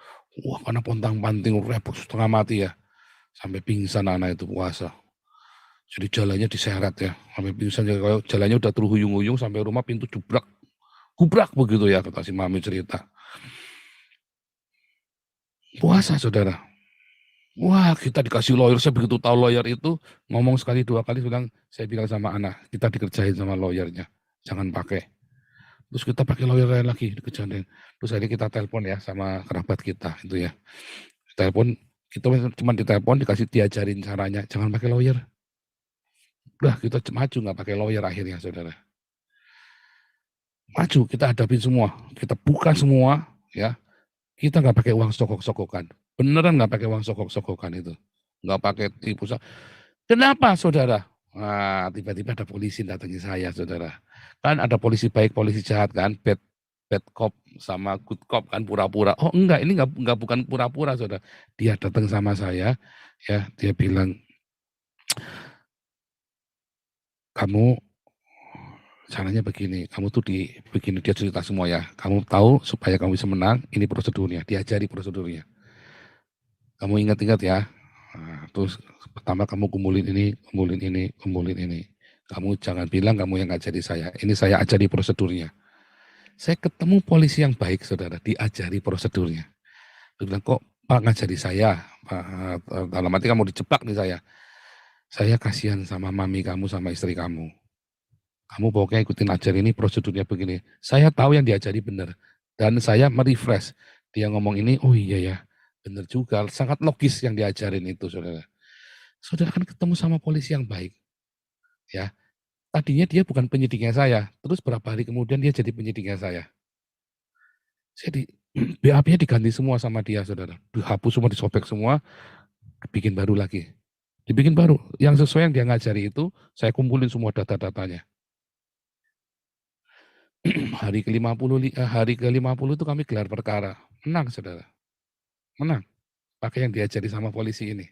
Wah karena pontang-panting repot setengah mati ya. Sampai pingsan anak itu puasa. Jadi jalannya diseret ya. Sampai pingsan, jalannya udah terhuyung-huyung sampai rumah pintu jubrak. Gubrak begitu ya kata si mami cerita. Puasa saudara. Wah kita dikasih lawyer, saya begitu tahu lawyer itu ngomong sekali dua kali saya bilang sama anak, kita dikerjain sama lawyernya, jangan pakai. Terus kita pakai lawyer lain lagi, dikerjain. Terus akhirnya kita telepon ya sama kerabat kita itu ya. Telepon, kita cuma ditelepon dikasih diajarin caranya, jangan pakai lawyer. Udah kita maju nggak pakai lawyer akhirnya saudara. Maju kita hadapin semua, kita buka semua ya. Kita nggak pakai uang sokok-sokokan. Beneran nggak pakai uang sokok-sokokan itu. Nggak pakai tipu. Kenapa saudara? Nah, tiba-tiba ada polisi datangi saya, saudara. Kan ada polisi baik, polisi jahat kan, bad cop sama good cop kan pura-pura. Oh enggak, ini enggak bukan pura-pura, saudara. Dia datang sama saya, ya, dia bilang, kamu caranya begini, kamu tuh begini, dia cerita semua ya. Kamu tahu supaya kamu bisa menang, ini prosedurnya, diajari prosedurnya. Kamu ingat-ingat ya. Nah, terus pertama kamu kumpulin ini, kumpulin ini, kumpulin ini. Kamu jangan bilang kamu yang ngajari saya. Ini saya ajari prosedurnya. Saya ketemu polisi yang baik, saudara, diajari prosedurnya. Dia bilang, kok Pak ngajari saya? Pak, dalam arti kamu dijebak nih saya. Saya kasihan sama mami kamu, sama istri kamu. Kamu pokoknya ikutin ajar ini, prosedurnya begini. Saya tahu yang diajari benar. Dan saya merefresh. Dia ngomong ini, oh iya ya, benar juga. Sangat logis yang diajarin itu, saudara. Saudara kan ketemu sama polisi yang baik. Ya, tadinya dia bukan penyidiknya saya. Terus berapa hari kemudian dia jadi penyidiknya saya. Saya BAP-nya diganti semua sama dia, saudara. Dihapus semua, disobek semua, bikin baru lagi. Dibikin baru. Yang sesuai yang dia ngajari itu, saya kumpulin semua data-datanya. Hari ke-50 itu kami gelar perkara. Menang, saudara. Menang. Pakai yang diajari sama polisi ini.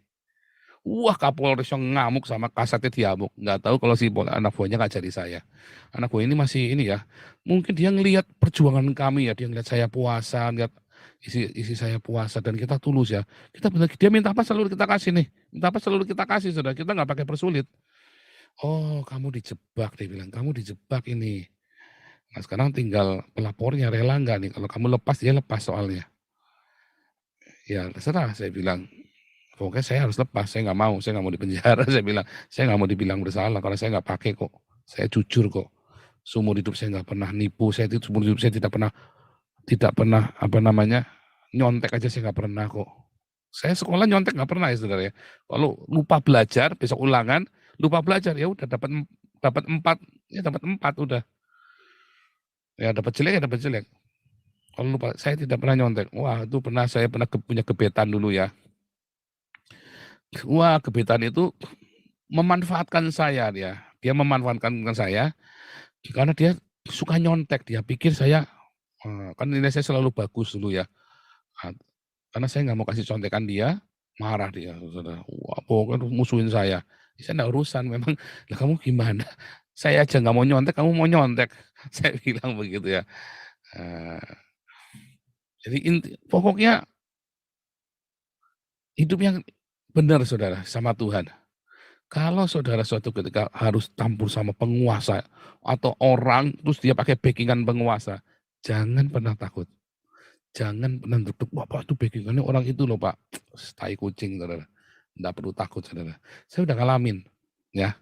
Wah, Kapolres yang ngamuk sama kasatnya diamuk. Nggak tahu kalau si anak buahnya ngajari saya. Anak buah ini masih ini ya. Mungkin dia ngelihat perjuangan kami ya. Dia ngelihat saya puasa, ngelihat isi saya puasa. Dan kita tulus ya. Dia minta apa selalu kita kasih nih. Minta apa selalu kita kasih, saudara. Kita nggak pakai persulit. Oh, kamu dijebak, dia bilang. Kamu dijebak ini. Nah, sekarang tinggal pelapornya rela nggak nih. Kalau kamu lepas, dia lepas soalnya. Ya, terserah, saya bilang. Pokoknya saya harus lepas, saya nggak mau dipenjara, saya bilang. Saya nggak mau dibilang bersalah, karena saya nggak pakai kok. Saya jujur kok. Seumur hidup saya nggak pernah nipu, seumur hidup saya tidak pernah apa namanya, nyontek aja saya nggak pernah kok. Saya sekolah nyontek nggak pernah ya, saudara ya. Kalau lupa belajar, besok ulangan, lupa belajar, ya udah dapat 4, ya dapat 4 udah. Ya dapat jelek, ya dapat jelek. Kalau lupa, saya tidak pernah nyontek. Wah, itu saya pernah punya gebetan dulu ya. Wah, gebetan itu memanfaatkan saya dia. Dia memanfaatkan saya karena dia suka nyontek. Dia pikir saya, kan nilai saya selalu bagus dulu ya. Karena saya nggak mau kasih contekan dia, marah dia, saudara. Wah, pokoknya musuhin saya. Saya nggak urusan, memang, lah kamu gimana? Saya aja nggak mau nyontek, kamu mau nyontek. Saya bilang begitu ya. Jadi pokoknya hidup yang benar, saudara, sama Tuhan. Kalau saudara suatu ketika harus campur sama penguasa atau orang, terus dia pakai backingan penguasa, jangan pernah takut. Jangan pernah duduk, wah Pak itu backingannya orang itu loh Pak. Tai kucing, saudara. Nggak perlu takut, saudara. Saya udah ngalamin, ya.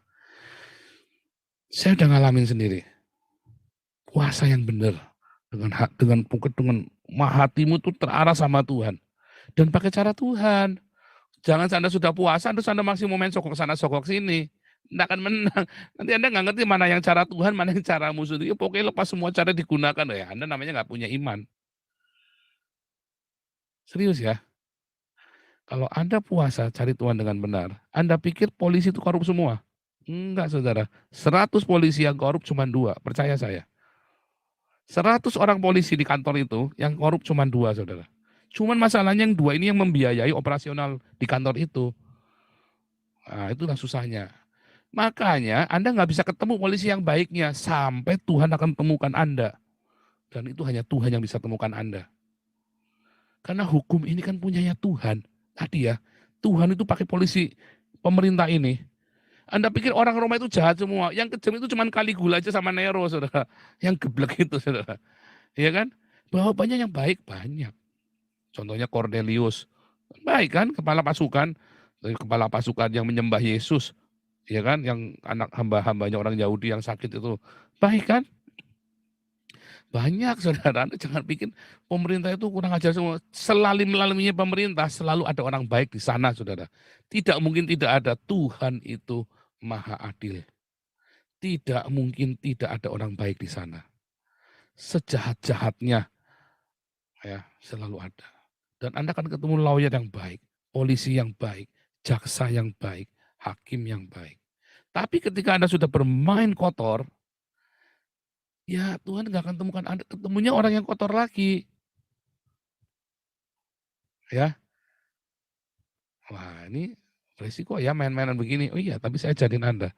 Saya udah ngalamin sendiri. Puasa yang benar, dengan hatimu tuh terarah sama Tuhan. Dan pakai cara Tuhan. Jangan Anda sudah puasa, terus Anda masih mau main sokok sana, sokok sini. Anda akan menang. Nanti Anda nggak ngerti mana yang cara Tuhan, mana yang cara musuh. Ya, pokoknya lepas semua cara digunakan. Ya, Anda namanya nggak punya iman. Serius ya. Kalau Anda puasa, cari Tuhan dengan benar. Anda pikir polisi itu korup semua? Enggak, saudara. 100 polisi yang korup cuma 2. Percaya saya. 100 orang polisi di kantor itu, yang korup cuma 2, saudara. Cuman masalahnya yang 2 ini yang membiayai operasional di kantor itu. Nah, itulah susahnya. Makanya Anda nggak bisa ketemu polisi yang baiknya sampai Tuhan akan temukan Anda. Dan itu hanya Tuhan yang bisa temukan Anda. Karena hukum ini kan punyanya Tuhan. Tadi ya, Tuhan itu pakai polisi pemerintah ini. Anda pikir orang Roma itu jahat semua. Yang kejam itu cuma Caligula aja sama Nero, saudara. Yang geblek itu, saudara. Iya kan? Bahwa banyak yang baik, banyak. Contohnya Cornelius. Baik kan, kepala pasukan yang menyembah Yesus. Ya kan, yang anak hamba-hambanya orang Yahudi yang sakit itu. Baik kan? Banyak, saudara. Anda jangan pikir pemerintah itu kurang ajar semua. Melalui pemerintah, selalu ada orang baik di sana, saudara. Tidak mungkin tidak ada. Tuhan itu maha adil. Tidak mungkin tidak ada orang baik di sana. Sejahat-jahatnya, ya, selalu ada. Dan Anda akan ketemu lawyer yang baik, polisi yang baik, jaksa yang baik, hakim yang baik. Tapi ketika Anda sudah bermain kotor, ya Tuhan nggak akan temukan Anda, ketemunya orang yang kotor lagi. Ya, wah ini resiko ya main-mainan begini. Oh iya, tapi saya ajarin Anda,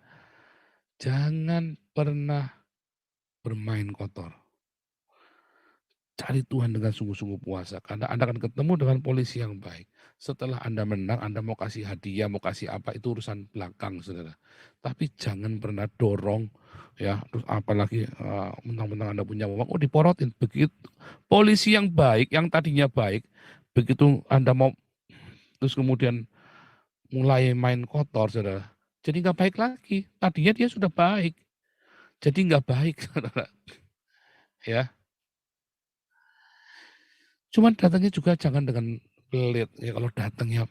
jangan pernah bermain kotor. Cari Tuhan dengan sungguh-sungguh puasa, karena Anda akan ketemu dengan polisi yang baik. Setelah Anda menang, Anda mau kasih hadiah, mau kasih apa, itu urusan belakang, saudara. Tapi jangan pernah dorong, ya, terus apalagi mentang-mentang Anda punya uang, oh diporotin. Begitu polisi yang baik, yang tadinya baik, begitu Anda mau, terus kemudian mulai main kotor, saudara. Jadi nggak baik lagi. Tadinya dia sudah baik, jadi nggak baik, saudara. Ya. Cuman datangnya juga jangan dengan pelit. Ya kalau datang ya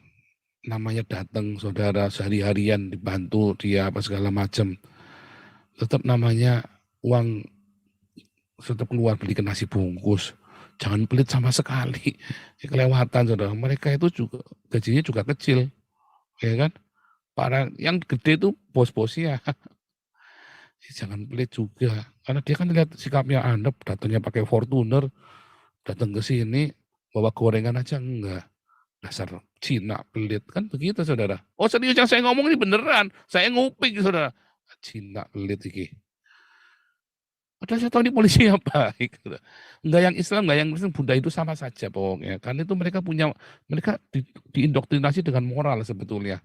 namanya datang saudara sehari-harian dibantu dia apa segala macam. Tetap namanya uang tetap keluar belikan nasi bungkus. Jangan pelit sama sekali. Ya, kelewatan saudara. Mereka itu juga gajinya juga kecil. Ya kan? Para yang gede itu bos-bosnya. Ya, jangan pelit juga. Karena dia kan lihat sikapnya Anda datangnya pakai Fortuner, datang ke sini bawa gorengan aja enggak. Dasar Cina pelit kan begitu saudara. Oh serius yang saya ngomong ini beneran. Saya nguping saudara. Cina pelit iki. Padahal saya tahu ini polisi yang baik. Saudara. Enggak yang Islam, enggak yang Kristen, Buddha itu sama saja pokoknya. Karena itu mereka diindoktrinasi dengan moral sebetulnya.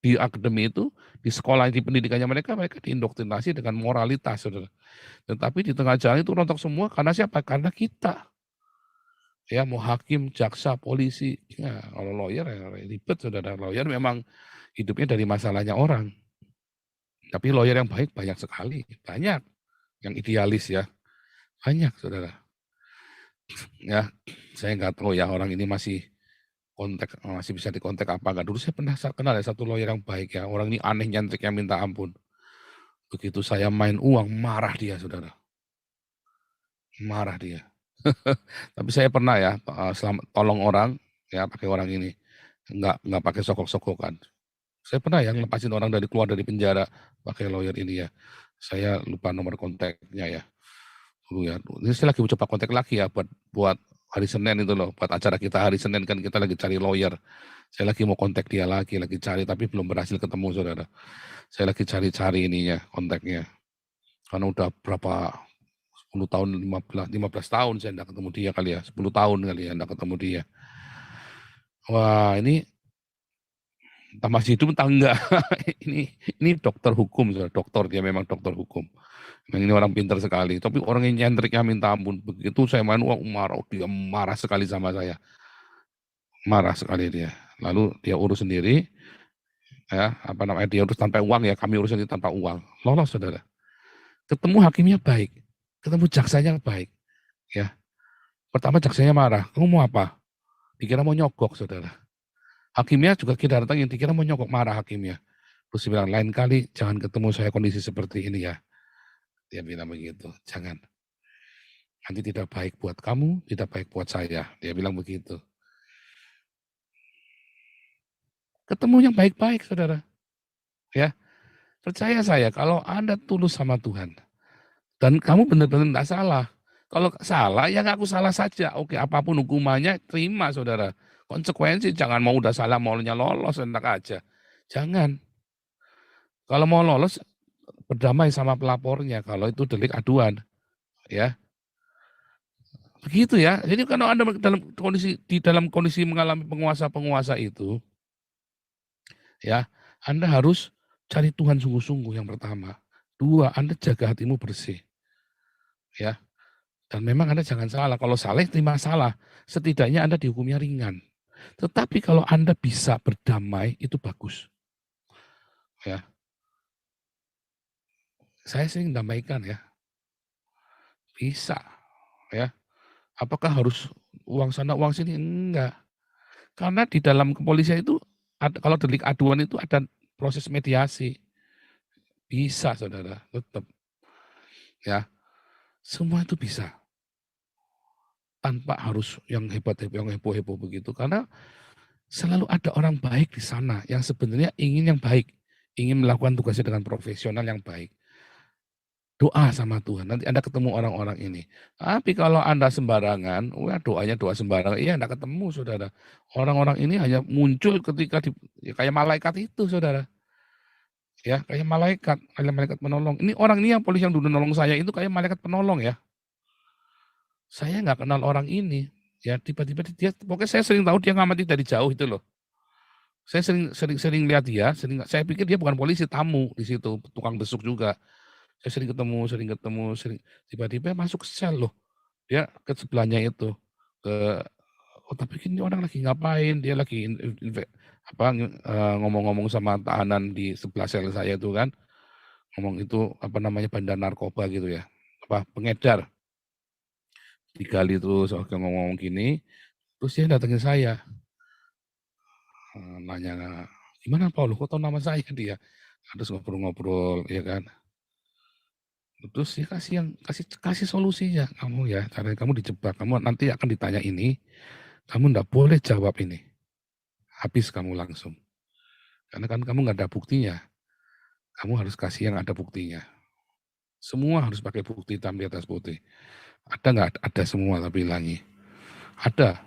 Di akademi itu, di sekolah, di pendidikannya mereka diindoktrinasi dengan moralitas saudara. Tetapi di tengah jalan itu rontok semua karena siapa? Karena kita. Ya mau hakim, jaksa, polisi, ya kalau lawyer ya ribet saudara. Lawyer memang hidupnya dari masalahnya orang. Tapi lawyer yang baik banyak sekali, banyak yang idealis ya, banyak saudara. Ya, saya nggak tahu ya orang ini masih bisa dikontak apa enggak. Dulu saya pernah kenal ya satu lawyer yang baik ya, orang ini aneh nyantriknya minta ampun. Begitu saya main uang, marah dia saudara, marah dia. Tapi saya pernah ya tolong orang ya pakai orang ini, nggak pakai sokok-sokokan. Saya pernah ya ngelepasin orang keluar dari penjara pakai lawyer ini ya. Saya lupa nomor kontaknya ya. Dulu ya. Ini saya lagi coba kontak lagi ya buat hari Senin itu loh. Buat acara kita hari Senin kan kita lagi cari lawyer. Saya lagi mau kontak dia lagi cari tapi belum berhasil ketemu saudara. Saya lagi cari-cari ininya kontaknya. Karena udah berapa 10 tahun 15 tahun saya enggak ketemu dia kali ya. 10 tahun kali ya enggak ketemu dia. Wah, ini entah masih hidup entah enggak. ini dokter hukum, dokter dia memang dokter hukum. Ini orang pintar sekali, tapi orang yang nyentriknya minta ampun. Begitu saya main uang dia marah sekali sama saya. Marah sekali dia. Lalu dia urus sendiri, ya dia urus tanpa uang ya, kami urus sendiri tanpa uang. Lolos saudara. Ketemu hakimnya baik, ketemu jaksanya baik. Ya, pertama jaksanya marah, kamu mau apa? Dikira mau nyogok saudara. Hakimnya juga kita datangin, dikira mau nyogok, marah hakimnya. Terus dia bilang, lain kali jangan ketemu saya kondisi seperti ini ya. Dia bilang begitu, jangan. Nanti tidak baik buat kamu, tidak baik buat saya. Dia bilang begitu. Ketemu yang baik-baik saudara. Ya, percaya saya kalau Anda tulus sama Tuhan. Dan kamu benar-benar tidak salah. Kalau salah, ya ngaku salah saja. Oke, apapun hukumannya, terima saudara. Konsekuensi, jangan mau udah salah, maunya lolos, enak aja. Jangan. Kalau mau lolos, berdamai sama pelapornya. Kalau itu delik aduan. Ya. Begitu ya. Jadi kalau Anda dalam kondisi mengalami penguasa-penguasa itu, ya, Anda harus cari Tuhan sungguh-sungguh yang pertama. 2, Anda jaga hatimu bersih. Ya. Dan memang Anda jangan salah. Kalau salah, terima salah. Setidaknya Anda dihukumnya ringan. Tetapi kalau Anda bisa berdamai, itu bagus. Ya. Saya sering damaikan ya. Bisa. Ya. Apakah harus uang sana, uang sini? Enggak. Karena di dalam kepolisian itu, kalau delik aduan itu ada proses mediasi. Bisa saudara, tetap. Ya. Semua itu bisa. Tanpa harus yang hebat-hebat, yang heboh-heboh begitu. Karena selalu ada orang baik di sana yang sebenarnya ingin yang baik. ingin melakukan tugasnya dengan profesional yang baik. Doa sama Tuhan, nanti Anda ketemu orang-orang ini. Tapi kalau Anda sembarangan, wah doanya doa sembarangan, iya Anda ketemu, saudara. Orang-orang ini hanya muncul ketika ya kayak malaikat itu, saudara. Ya, kayak malaikat penolong. Ini orang ini yang polisi yang dulu nolong saya itu kayak malaikat penolong ya. Saya nggak kenal orang ini. Ya, tiba-tiba dia, pokoknya saya sering tahu dia ngamati dari jauh itu loh. Saya sering lihat dia, saya pikir dia bukan polisi, tamu di situ, tukang besuk juga. Saya sering tiba-tiba masuk ke sel loh. Dia ke sebelahnya itu, ke oh tapi ini orang lagi ngapain, dia lagi ngomong-ngomong sama tahanan di sebelah sel saya itu kan, ngomong itu apa namanya bandar narkoba gitu ya, pengedar. Digali terus, oke ngomong gini, terus dia datengin saya, nanya, "Gimana Paul, kok tahu nama saya?" Dia. Terus ngobrol-ngobrol ya kan. Terus dia kasih solusinya, "Kamu ya, caranya kamu dijebak, kamu nanti akan ditanya ini, kamu nggak boleh jawab ini, habis kamu langsung. Karena kan kamu nggak ada buktinya, kamu harus kasih yang ada buktinya. Semua harus pakai bukti hitam di atas putih. Ada nggak? Ada semua, tapi bilangi. Ada.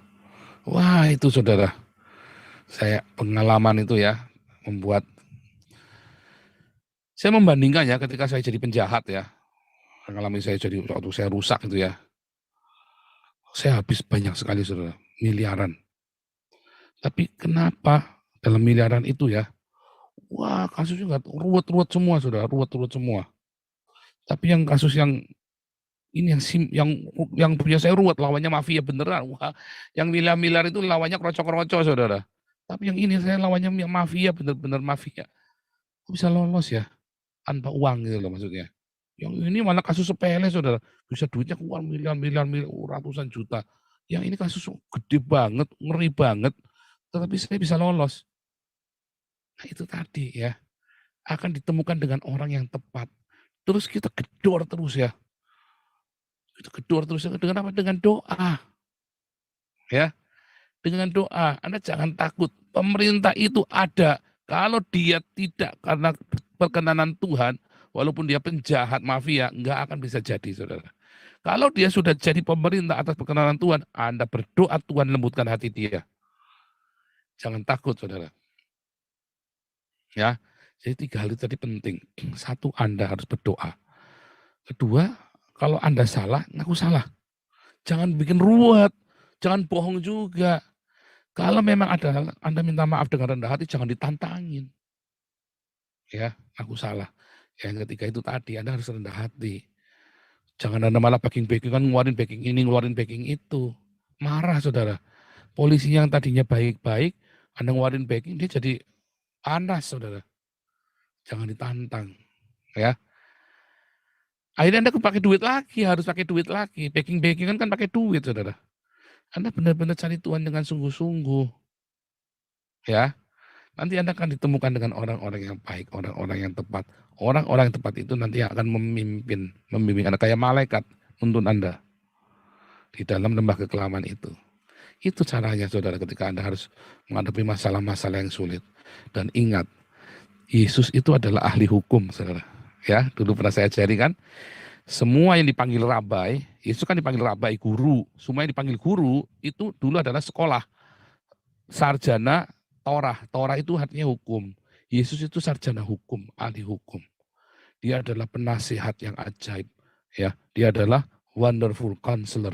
Wah itu saudara, saya pengalaman itu ya, membuat saya membandingkan ya ketika saya jadi penjahat ya, pengalaman saya jadi waktu saya rusak itu ya, saya habis banyak sekali saudara, miliaran. Tapi kenapa dalam miliaran itu ya, wah kasusnya nggak ruwet-ruwet semua saudara, ruwet-ruwet semua. Tapi yang kasus yang ini yang punya saya ruwet, lawannya mafia beneran. Wah, yang miliar-miliar itu lawannya kroco-kroco saudara. Tapi yang ini saya lawannya mafia, bener-bener mafia. Kok bisa lolos ya? Tanpa uang gitu loh maksudnya. Yang ini malah kasus sepele saudara, bisa duitnya keluar miliar, ratusan juta. Yang ini kasus gede banget, ngeri banget, tetapi saya bisa lolos. Nah itu tadi ya, akan ditemukan dengan orang yang tepat. Terus kita gedor terus ya. Kita gedor terus dengan apa? Dengan doa. Ya, dengan doa. Anda jangan takut. Pemerintah itu ada. Kalau dia tidak karena perkenanan Tuhan, walaupun dia penjahat mafia, nggak akan bisa jadi, saudara. Kalau dia sudah jadi pemerintah atas perkenanan Tuhan, Anda berdoa Tuhan lembutkan hati dia. Jangan takut, saudara. Ya, jadi 3 hal itu tadi penting. 1, Anda harus berdoa. Kedua, kalau Anda salah, ngaku salah. Jangan bikin ruwet, jangan bohong juga. Kalau memang ada Anda minta maaf dengan rendah hati, jangan ditantangin. Ya, aku salah. Yang ketiga itu tadi, Anda harus rendah hati. Jangan Anda malah backing kan, ngeluarin backing ini, ngeluarin backing itu. Marah saudara. Polisi yang tadinya baik-baik, Anda ngeluarin backing, dia jadi panas saudara. Jangan ditantang. Ya. Akhirnya Anda pakai duit lagi, harus pakai duit lagi. Backing kan pakai duit saudara. Anda benar-benar cari Tuhan dengan sungguh-sungguh. Ya. Nanti Anda akan ditemukan dengan orang-orang yang baik, orang-orang yang tepat. Orang-orang yang tepat itu nanti akan membimbing Anda kayak malaikat nuntun Anda di dalam lembah kekelaman itu. Itu caranya saudara ketika Anda harus menghadapi masalah-masalah yang sulit. Dan ingat, Yesus itu adalah ahli hukum saudara. Ya, dulu pernah saya ajari kan, semua yang dipanggil rabai, Yesus kan dipanggil rabai, guru. Semua yang dipanggil guru itu dulu adalah sekolah. Sarjana Torah itu artinya hukum. Yesus itu sarjana hukum, ahli hukum. Dia adalah penasihat yang ajaib. Ya, dia adalah wonderful counselor.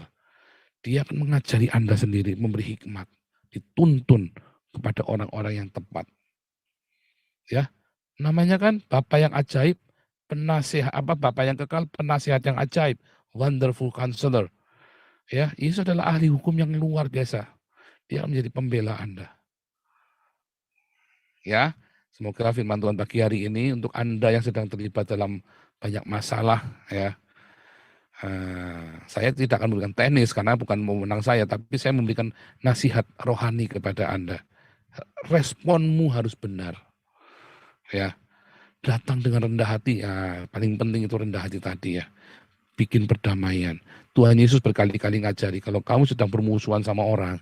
Dia akan mengajari Anda sendiri, memberi hikmat, dituntun kepada orang-orang yang tepat. Ya, namanya kan Bapa yang ajaib, penasihat Bapa yang kekal, penasihat yang ajaib, wonderful counselor. Ya, Yesus adalah ahli hukum yang luar biasa. Dia akan menjadi pembela Anda. Ya, semoga firman Tuhan pagi hari ini untuk Anda yang sedang terlibat dalam banyak masalah ya. Saya tidak akan memberikan teknis karena bukan memenang saya, tapi saya memberikan nasihat rohani kepada Anda. Responmu harus benar. Ya. Datang dengan rendah hati, ya, paling penting itu rendah hati tadi ya. Bikin perdamaian. Tuhan Yesus berkali-kali ngajari kalau kamu sedang bermusuhan sama orang,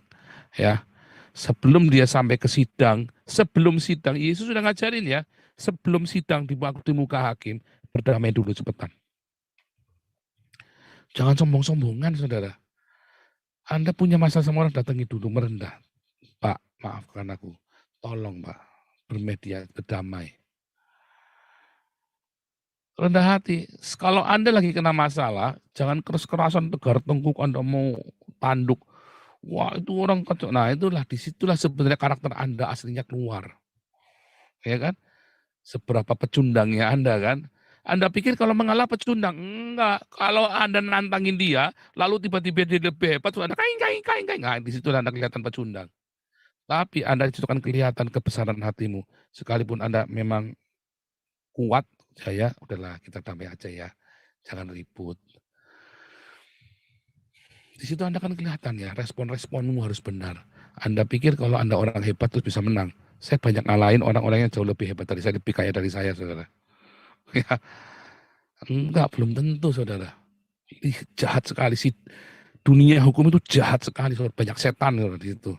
ya, Sebelum dia sampai ke sidang, sebelum sidang, Yesus sudah ngajarin ya, sebelum sidang di waktu muka hakim, berdamai dulu cepetan. Jangan sombong-sombongan, saudara. Anda punya masalah sama orang, datangi dulu, merendah. Pak, maafkan aku. Tolong, Pak, bermedia, berdamai. Rendah hati. Kalau Anda lagi kena masalah, jangan keras-kerasan, tegar tengkuk, Anda mau tanduk. Wah, itu orang kacau. Nah, itulah, disitulah sebenarnya karakter Anda aslinya keluar. Ya kan? Seberapa pecundangnya Anda kan? Anda pikir kalau mengalah pecundang? Enggak. Kalau Anda nantangin dia, lalu tiba-tiba dia lebih hebat, Anda kain. Nah, disitulah Anda kelihatan pecundang. Tapi Anda disitu kan kelihatan kebesaran hatimu. Sekalipun Anda memang kuat, saya udahlah kita damai aja ya. Jangan ribut. Di situ Anda kan kelihatan ya, respon-responmu harus benar. Anda pikir kalau Anda orang hebat terus bisa menang. Saya banyak ngalahin orang-orang yang jauh lebih hebat dari saya, lebih kaya dari saya, saudara. Ya, enggak, belum tentu, saudara. Ih, jahat sekali sih. Dunia hukum itu jahat sekali, saudara. Banyak setan saudara, di situ.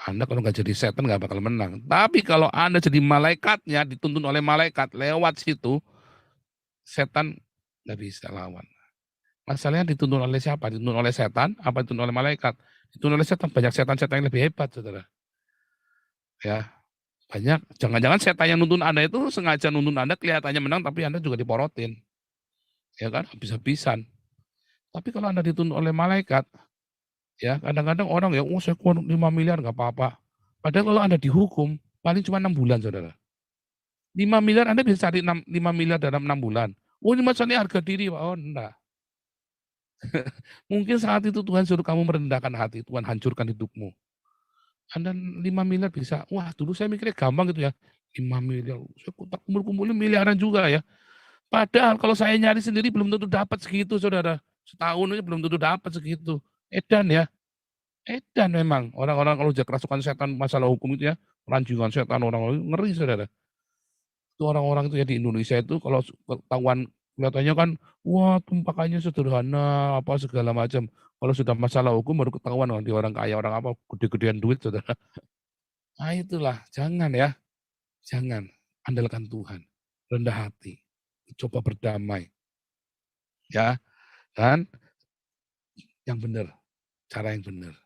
Anda kalau nggak jadi setan nggak bakal menang. Tapi kalau Anda jadi malaikatnya, dituntun oleh malaikat, lewat situ, setan nggak bisa lawan. Masalahnya dituntun oleh siapa? Dituntun oleh setan, apa dituntun oleh malaikat? Dituntun oleh setan, banyak setan-setan yang lebih hebat, saudara. Ya, banyak. Jangan-jangan setan yang nuntun Anda itu sengaja nuntun Anda kelihatannya menang, tapi Anda juga diporotin. Ya kan, habis-habisan. Tapi kalau Anda dituntun oleh malaikat, ya kadang-kadang orang ya, oh saya keluar 5 miliar nggak apa-apa. Padahal kalau Anda dihukum, paling cuma 6 bulan, saudara. 5 miliar Anda bisa cari 5 miliar dalam 6 bulan. Oh ini masalahnya harga diri, Pak. Oh enggak. Mungkin saat itu Tuhan suruh kamu merendahkan hati, Tuhan hancurkan hidupmu. Anda 5 miliar bisa, wah dulu saya mikirnya gampang gitu ya, 5 miliar, saya kumpul-kumpulin miliaran juga ya. Padahal kalau saya nyari sendiri belum tentu dapat segitu, saudara. Setahun aja belum tentu dapat segitu. Edan ya, edan memang. Orang-orang kalau udah kerasukan setan masalah hukum itu ya, ranjungan setan orang ngeri, saudara. Itu orang-orang itu ya di Indonesia itu kalau ketahuan kelihatannya kan, wah tumpakannya sederhana, apa segala macam. Kalau sudah masalah hukum baru ketahuan di orang kaya, orang apa, gede-gedean duit, saudara. Nah itulah, jangan ya, jangan. Andalkan Tuhan, rendah hati, coba berdamai. Ya, dan yang benar, cara yang benar,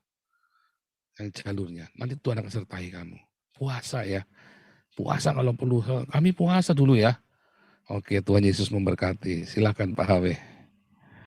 yang jalurnya. Nanti Tuhan akan sertai kamu. Puasa ya, puasa kalau perlu. Kami puasa dulu ya. Oke, Tuhan Yesus memberkati. Silakan Pak Hawe.